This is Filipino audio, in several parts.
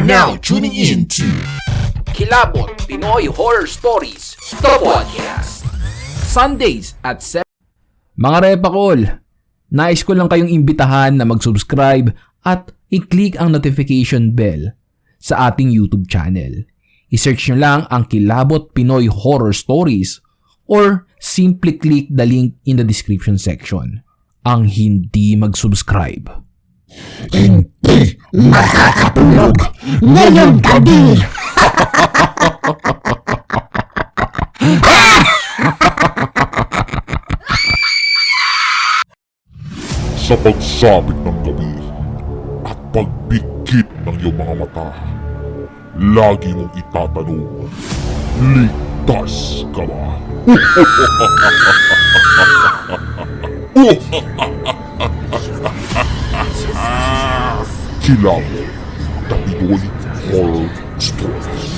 now tuning in to Kilabot Pinoy Horror Stories, the podcast. Sundays at 7. Mga repakol, nais ko lang kayong imbitahan na mag-subscribe at i-click ang notification bell sa ating YouTube channel. I-search nyo lang ang Kilabot Pinoy Horror Stories or simply click the link in the description section. Ang hindi mag-subscribe, Hindi makakatulog ngayong gabi. Sa pagsapit ng gabi at pagbigkit ng iyong mga mata, lagi mong itatanong, ligtas ka ba? Kilabot, the Pinoy Horror Stories.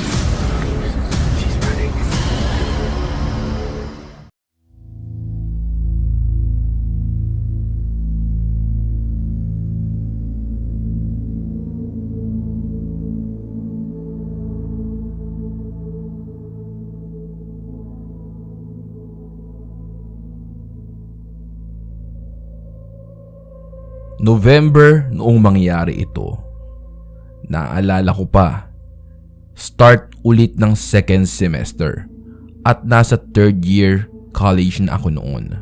November noong mangyari ito. Naalala ko pa, start ulit ng second semester at nasa third year college na ako noon.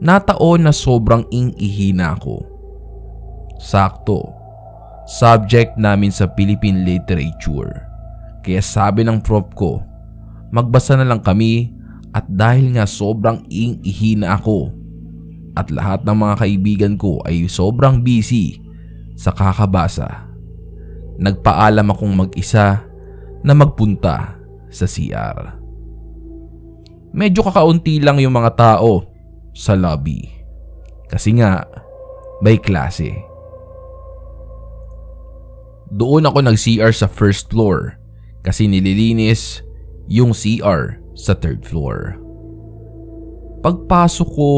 Nataon na sobrang ing-ihi na ako. Sakto, subject namin sa Philippine Literature. Kaya sabi ng prof ko, magbasa na lang kami at dahil nga sobrang ing-ihi na ako, at lahat ng mga kaibigan ko ay sobrang busy sa kakabasa, nagpaalam akong mag-isa na magpunta sa CR. Medyo kakaunti lang yung mga tao sa lobby kasi nga may klase. Doon ako nag-CR sa first floor kasi nililinis yung CR sa third floor. Pagpasok ko,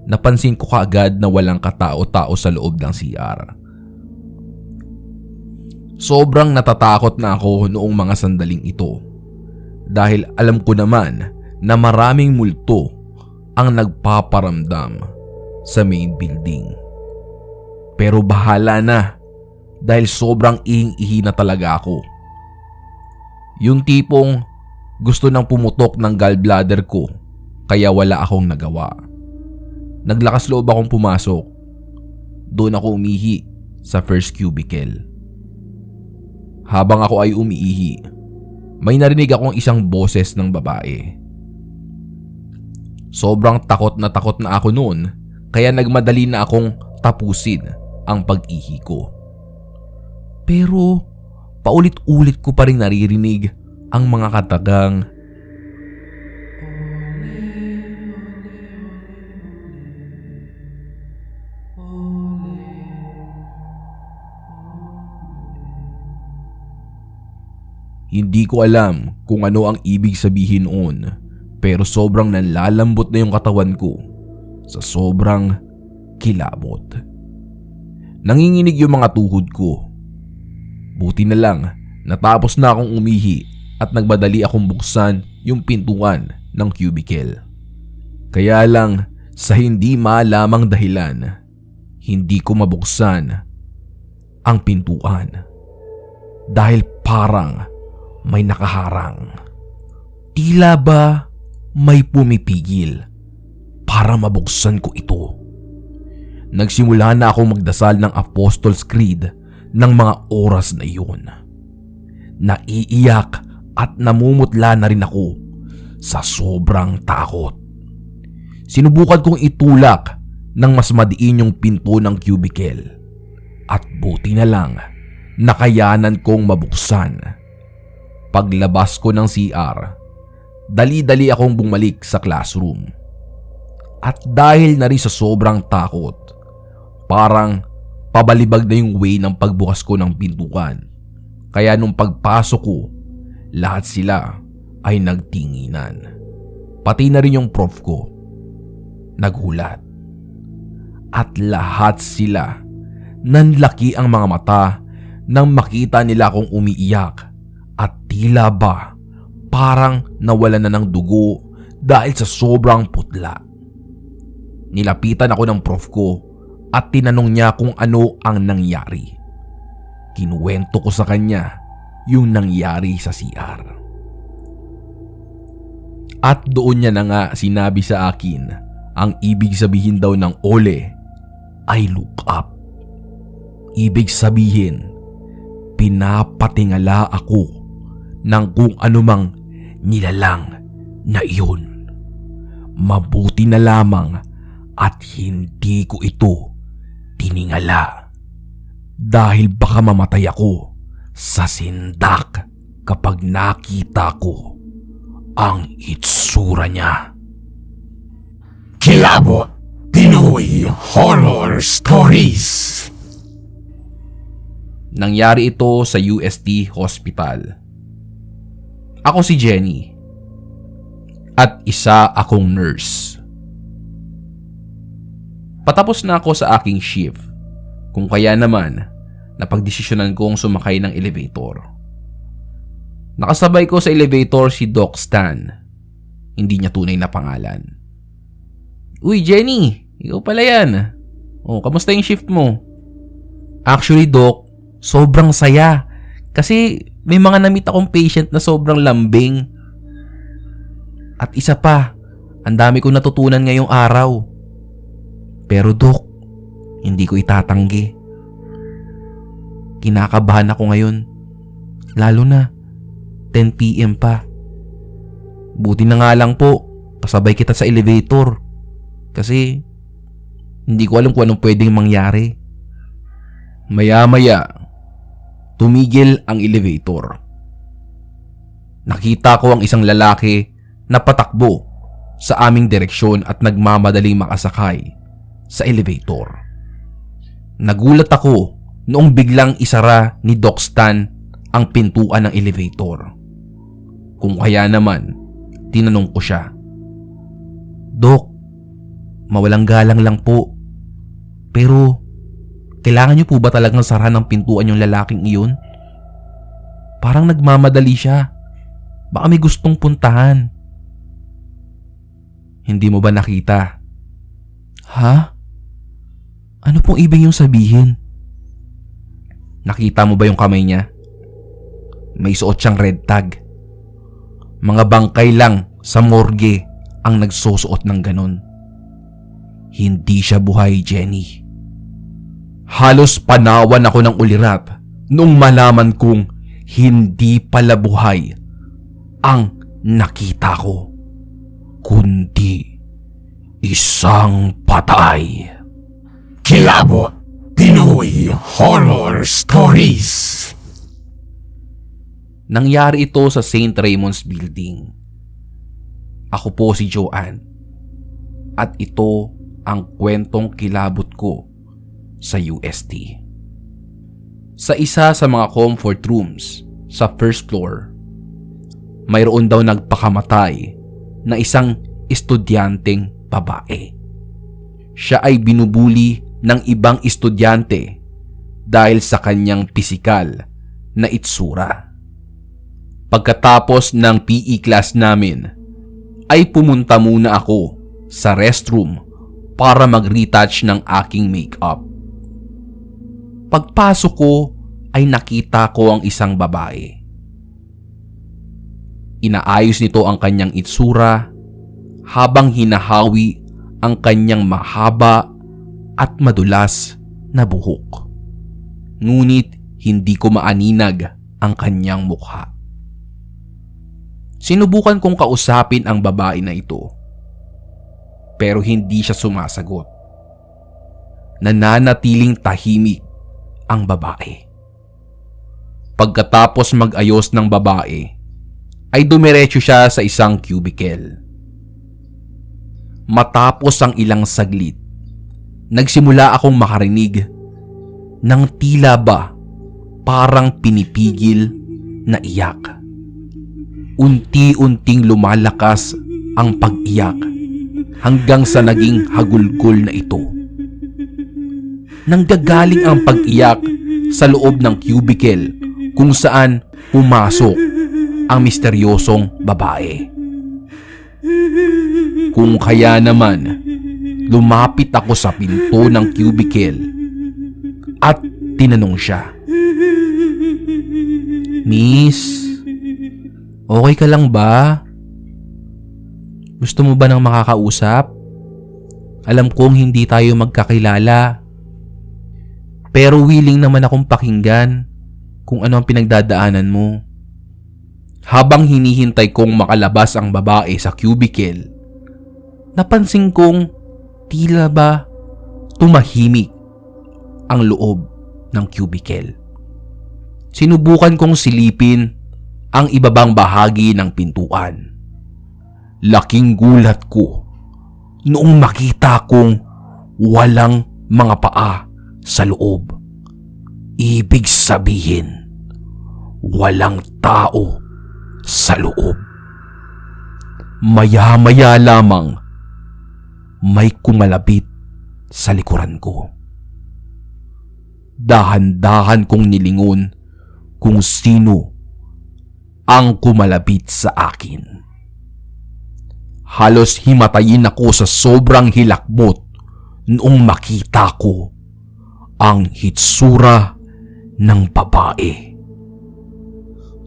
napansin ko kaagad na walang katao-tao sa loob ng CR. Sobrang natatakot na ako noong mga sandaling ito dahil alam ko naman na maraming multo ang nagpaparamdam sa main building. Pero bahala na dahil sobrang ihing-ihi na talaga ako. Yung tipong gusto nang pumutok ng gallbladder ko kaya wala akong nagawa. Naglakas loob akong pumasok. Doon ako umihi sa first cubicle. Habang ako ay umiihi, may narinig akong isang boses ng babae. Sobrang takot na ako noon kaya nagmadali na akong tapusin ang pag-ihi ko. Pero paulit-ulit ko pa rin naririnig ang mga katagang Hindi ko alam kung ano ang ibig sabihin noon, pero sobrang nanlalambot na yung katawan ko sa sobrang kilabot. Nanginginig yung mga tuhod ko. Buti na lang natapos na akong umihi at nagmadali akong buksan yung pintuan ng cubicle. Kaya lang sa hindi malamang dahilan, hindi ko mabuksan ang pintuan dahil parang may nakaharang. Tila ba may pumipigil para mabuksan ko ito. Nagsimula na akong magdasal ng Apostles' Creed ng mga oras na iyon. Naiiyak at namumutla na rin ako sa sobrang takot. Sinubukan kong itulak ng mas madiin yung pinto ng cubicle at buti na lang nakayanan kong mabuksan. Paglabas ko ng CR, dali-dali akong bumalik sa classroom. At dahil na rin sa sobrang takot, parang pabalibag na yung way ng pagbukas ko ng pintuan. Kaya nung pagpasok ko, lahat sila ay nagtinginan. Pati na rin yung prof ko. Nagulat. At lahat sila, nanlaki ang mga mata nang makita nila akong umiiyak at tila ba parang nawala na ng dugo dahil sa sobrang putla. Nilapitan ako ng prof ko at tinanong niya kung ano ang nangyari. Kinuwento ko sa kanya yung nangyari sa CR. At doon niya na nga sinabi sa akin ang ibig sabihin daw ng ole ay look up. Ibig sabihin, pinapatingala ako ng kung anumang nilalang na iyon. Mabuti na lamang at hindi ko ito tiningala dahil baka mamatay ako sa sindak kapag nakita ko ang itsura niya. Kilabot Pinoy Horror Stories. Nangyari ito sa UST Hospital. Ako si Jenny at isa akong nurse. Patapos na ako sa aking shift, kung kaya naman napagdesisyonan kong sumakay ng elevator. Nakasabay ko sa elevator si Doc Stan. Hindi niya tunay na pangalan. Uy Jenny, ikaw pala yan. Oh, kamusta yung shift mo? Actually Doc, sobrang saya. Kasi may mga na-meet akong patient na sobrang lambing. At isa pa, ang dami kong natutunan ngayong araw. Pero Doc, hindi ko itatanggi. Kinakabahan ako ngayon. Lalo na, 10 PM pa. Buti na nga lang po, kasabay kita sa elevator. Kasi, hindi ko alam kung anong pwedeng mangyari. Maya-maya, tumigil ang elevator. Nakita ko ang isang lalaki na patakbo sa aming direksyon at nagmamadaling makasakay sa elevator. Nagulat ako noong biglang isara ni Doc Stan ang pintuan ng elevator. Kung kaya naman, tinanong ko siya, Doc, mawalang galang lang po. Pero, kailangan niyo po ba talagang sarahan ng pintuan yung lalaking iyon? Parang nagmamadali siya. Baka may gustong puntahan. Hindi mo ba nakita? Ha? Ano pong ibig niyong sabihin? Nakita mo ba yung kamay niya? May suot siyang red tag. Mga bangkay lang sa morgue ang nagsusuot ng ganon. Hindi siya buhay, Jenny. Halos panawan ako ng ulirat nung malaman kong hindi pala buhay ang nakita ko, kundi isang patay. Kilabot Pinoy Horror Stories. Nangyari ito sa St. Raymond's Building. Ako po si Joanne. At ito ang kwentong kilabot ko sa UST. Sa isa sa mga comfort rooms sa first floor, mayroon daw nagpakamatay na isang estudyanteng babae. Siya ay binubuli ng ibang estudyante dahil sa kanyang pisikal na itsura. Pagkatapos ng PE class namin, ay pumunta muna ako sa restroom para mag-retouch ng aking makeup. Pagpasok ko ay nakita ko ang isang babae. Inaayos nito ang kanyang itsura habang hinahawi ang kanyang mahaba at madulas na buhok. Ngunit hindi ko maaninag ang kanyang mukha. Sinubukan kong kausapin ang babae na ito, pero hindi siya sumasagot. Nananatiling tahimik ang babae. Pagkatapos mag-ayos ng babae, ay dumiretso siya sa isang cubicle. Matapos ang ilang saglit, nagsimula akong makarinig ng tila ba parang pinipigil na iyak. Unti-unting lumalakas ang pag-iyak hanggang sa naging hagulgol na ito. Nanggagaling ang pag-iyak sa loob ng cubicle kung saan pumasok ang misteryosong babae. Kung kaya naman, lumapit ako sa pinto ng cubicle at tinanong siya, "Miss, okay ka lang ba? Gusto mo ba ng makakausap? Alam kong hindi tayo magkakilala, pero willing naman akong pakinggan kung ano ang pinagdadaanan mo." Habang hinihintay kong makalabas ang babae sa cubicle, napansin kong tila ba tumahimik ang loob ng cubicle. Sinubukan kong silipin ang ibabang bahagi ng pintuan. Laking gulat ko noong makita kong walang mga paa sa loob. Ibig sabihin, walang tao sa loob. Maya-maya lamang, may kumalapit sa likuran ko. Dahan-dahan kong nilingon kung sino ang kumalapit sa akin. Halos himatayin ako sa sobrang hilakbot noong makita ko ang hitsura ng babae.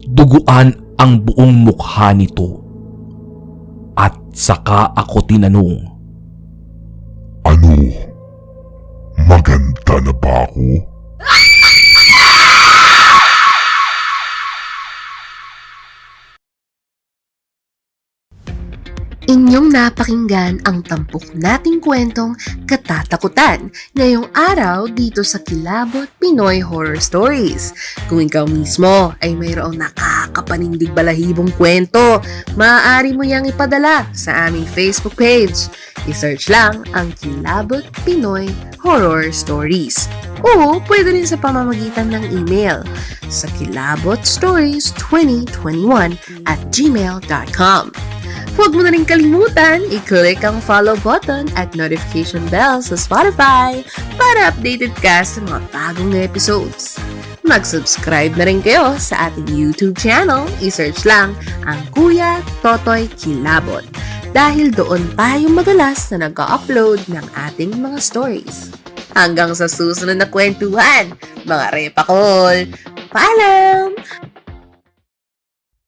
Duguan ang buong mukha nito at saka ako tinanong, Ano? Maganda na ba ako? Inyong napakinggan ang tampok nating kwentong katatakutan ngayong araw dito sa Kilabot Pinoy Horror Stories. Kung ikaw mismo ay mayroong nakakapanindig balahibong kwento, maaari mo yang ipadala sa aming Facebook page. I-search lang ang Kilabot Pinoy Horror Stories. O pwede rin sa pamamagitan ng email sa kilabotstories2021@gmail.com. Huwag mo na rin kalimutan i-click ang follow button at notification bell sa Spotify para updated ka sa mga bagong episodes. Mag-subscribe na rin kayo sa ating YouTube channel. I-search lang ang Kuya Totoy Kilabot dahil doon tayo madalas na nag-upload ng ating mga stories. Hanggang sa susunod na kwentuhan, mga repakol! Paalam!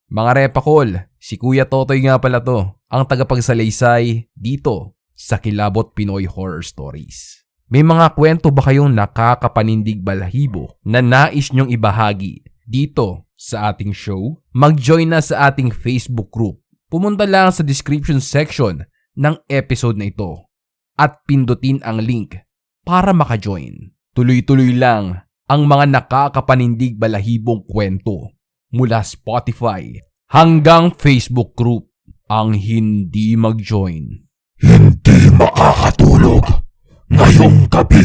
Mga repakol, si Kuya Totoy nga pala to, ang tagapagsalaysay dito sa Kilabot Pinoy Horror Stories. May mga kwento ba kayong nakakapanindig balahibo na nais nyong ibahagi dito sa ating show? Mag-join na sa ating Facebook group. Pumunta lang sa description section ng episode na ito at pindutin ang link para maka-join. Tuloy-tuloy lang ang mga nakakapanindig balahibong kwento mula Spotify hanggang Facebook group. Ang hindi mag-join, Hindi makakatulog ngayong gabi.